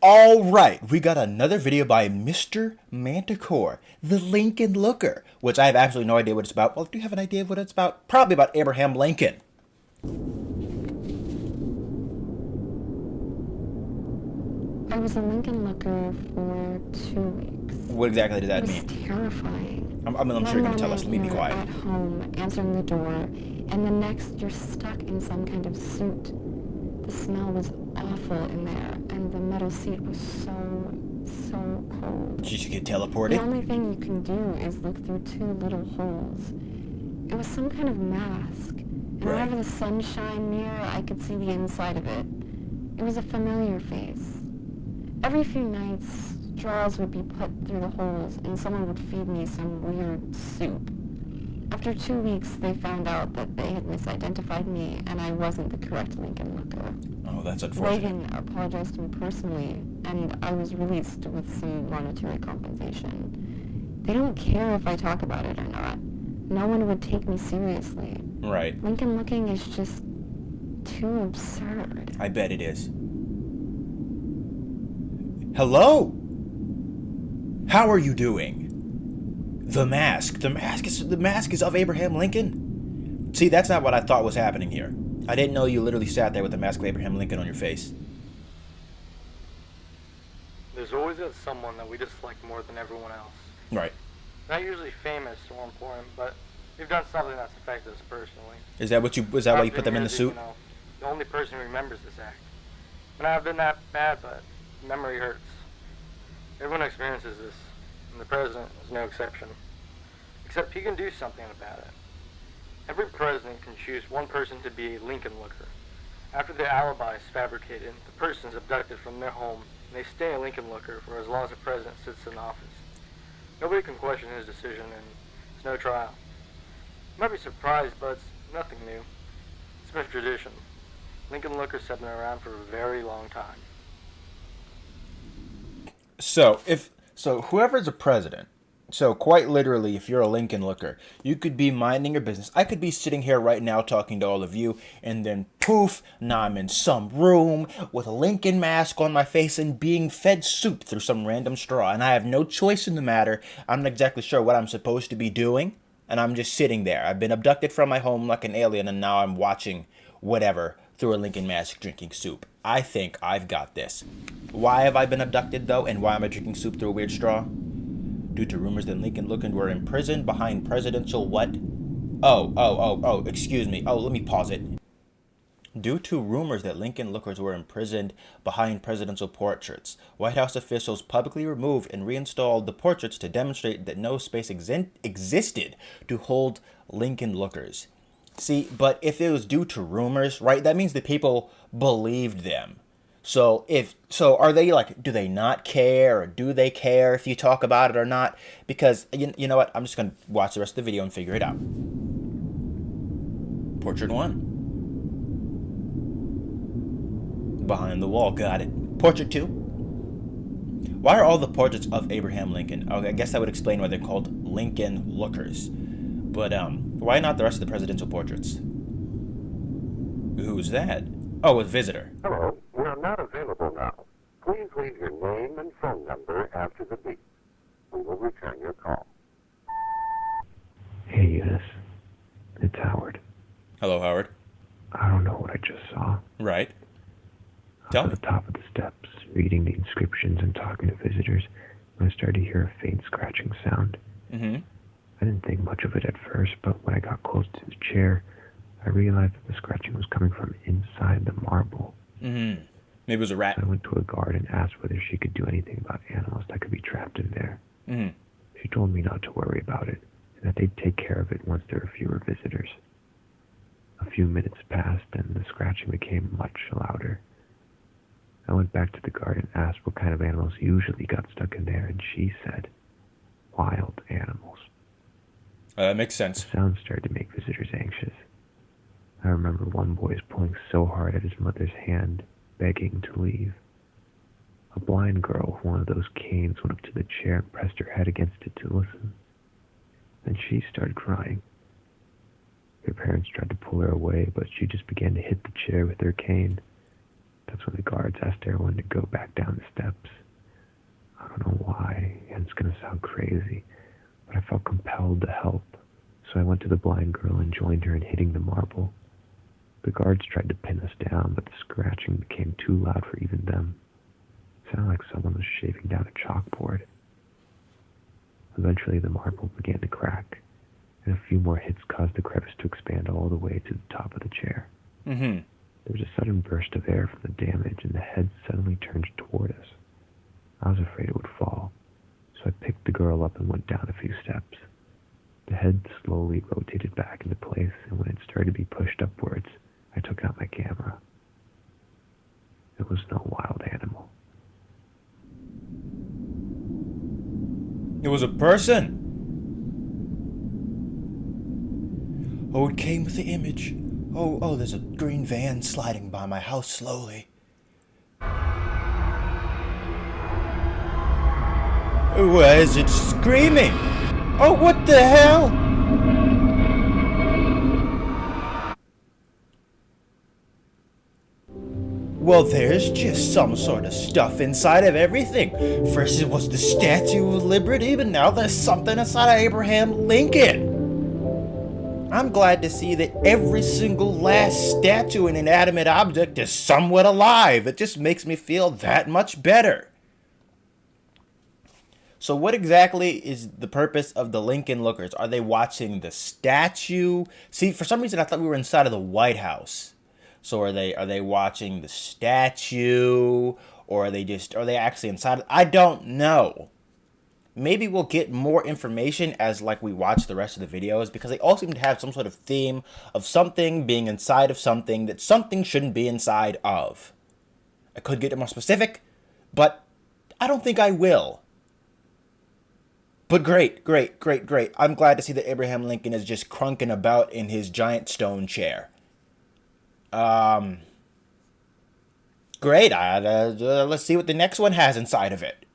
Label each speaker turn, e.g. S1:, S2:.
S1: Alright, we got another video by Mr. Manticore, the Lincolnlooker, which I have absolutely no idea what it's about. Well, do you have an idea of what it's about? Probably about Abraham Lincoln.
S2: I was a Lincoln Looker for 2 weeks.
S1: What exactly does
S2: It
S1: that
S2: was
S1: mean?
S2: terrifying.
S1: I'm sure
S2: One
S1: you're going to tell us.
S2: moment
S1: Let me be
S2: you're
S1: quiet.
S2: at home answering the door, and the next you're stuck in some kind of suit. The smell was awful in there, and the metal seat was so cold.
S1: Did you get
S2: The
S1: teleported?
S2: only thing you can do is look through two little holes. It was some kind of mask, and
S1: Right.
S2: whenever the sun shined near, I could see the inside of it. It was a familiar face. Every few nights, straws would be put through the holes, and someone would feed me some weird soup. After 2 weeks, they found out that they had misidentified me, and I wasn't the correct Lincoln Looker.
S1: Oh, that's unfortunate.
S2: Reagan apologized to me personally, and I was released with some monetary compensation. They don't care if I talk about it or not. No one would take me seriously.
S1: Right.
S2: Lincoln looking is just too absurd.
S1: I bet it is. Hello? How are you doing? The mask. The mask is of Abraham Lincoln? See, that's not what I thought was happening here. I didn't know you literally sat there with the mask of Abraham Lincoln on your face.
S3: There's always that someone that we dislike more than everyone else.
S1: Right.
S3: Not usually famous or important, but they've done something that's affected us personally.
S1: Is that why you put them in the suit?
S3: You know, the only person who remembers this act. It may not have been that bad, but memory hurts. Everyone experiences this, and the president is no exception. Except he can do something about it. Every president can choose one person to be a Lincoln Looker. After the alibi is fabricated, the person is abducted from their home, and they stay a Lincoln Looker for as long as the president sits in office. Nobody can question his decision, and it's no trial. You might be surprised, but it's nothing new. It's been a tradition. Lincoln Lookers have been around for a very long time.
S1: So whoever's a president, so quite literally, if you're a Lincoln Looker, you could be minding your business. I could be sitting here right now talking to all of you, and then poof, now I'm in some room with a Lincoln mask on my face and being fed soup through some random straw, and I have no choice in the matter. I'm not exactly sure what I'm supposed to be doing, and I'm just sitting there. I've been abducted from my home like an alien, and now I'm watching whatever through a Lincoln mask drinking soup. I think I've got this. Why have I been abducted, though, and why am I drinking soup through a weird straw? Due to rumors that Lincolnlooker were imprisoned behind presidential what? Excuse me. Let me pause it. Due to rumors that Lincolnlookers were imprisoned behind presidential portraits, White House officials publicly removed and reinstalled the portraits to demonstrate that no space existed to hold Lincolnlookers. See, but if it was due to rumors, right, that means the people believed them. So are they like, do they not care, or do they care if you talk about it or not? Because you know what, I'm just gonna watch the rest of the video and figure it out. Portrait 1. Behind the wall, got it. Portrait 2. Why are all the portraits of Abraham Lincoln? Okay, I guess that would explain why they're called Lincoln Lookers. But why not the rest of the presidential portraits? Who's that? Oh, a visitor.
S4: Hello, we're not available now. Please leave your name and phone number after the beep. We will return your call.
S5: Hey, Eunice. It's Howard.
S1: Hello, Howard.
S5: I don't know what I just saw.
S1: Right.
S5: I
S1: Tell
S5: was
S1: me.
S5: at the top of the steps, reading the inscriptions and talking to visitors, when I started to hear a faint scratching sound.
S1: Mm-hmm.
S5: I didn't think much of it at first, but when I got close to the chair, I realized that the scratching was coming from inside the marble.
S1: Mm-hmm. Maybe it was a rat.
S5: So I went to a guard and asked whether she could do anything about animals that could be trapped in there.
S1: Mm-hmm.
S5: She told me not to worry about it, and that they'd take care of it once there were fewer visitors. A few minutes passed, and the scratching became much louder. I went back to the guard and asked what kind of animals usually got stuck in there, and she said, wild animals.
S1: That makes sense.
S5: The sound started to make visitors anxious. I remember one boy pulling so hard at his mother's hand, begging to leave. A blind girl with one of those canes went up to the chair and pressed her head against it to listen. Then she started crying. Her parents tried to pull her away, but she just began to hit the chair with her cane. That's when the guards asked everyone to go back down the steps. I don't know why, and it's going to sound crazy, but I felt compelled to help, so I went to the blind girl and joined her in hitting the marble. The guards tried to pin us down, but the scratching became too loud for even them. It sounded like someone was shaving down a chalkboard. Eventually the marble began to crack, and a few more hits caused the crevice to expand all the way to the top of the chair.
S1: Mm-hmm.
S5: There was a sudden burst of air from the damage, and the head suddenly turned toward us. I was afraid it would fall, so I picked the girl up and went down a few steps. The head slowly rotated back into place, and when it started to be pushed upwards, I took out my camera. It was no wild animal.
S1: It was a person. Oh, it came with the image. Oh, there's a green van sliding by my house slowly. Why is it screaming? Oh, what the hell? Well, there's just some sort of stuff inside of everything. First it was the Statue of Liberty, but now there's something inside of Abraham Lincoln. I'm glad to see that every single last statue and inanimate object is somewhat alive. It just makes me feel that much better. So what exactly is the purpose of the Lincolnlookers? Are they watching the statue? See, for some reason I thought we were inside of the White House. So are they watching the statue, or are they actually inside? I don't know. Maybe we'll get more information as we watch the rest of the videos, because they all seem to have some sort of theme of something being inside of something that something shouldn't be inside of. I could get more specific, but I don't think I will. But great. I'm glad to see that Abraham Lincoln is just crunking about in his giant stone chair. Great. Let's see what the next one has inside of it.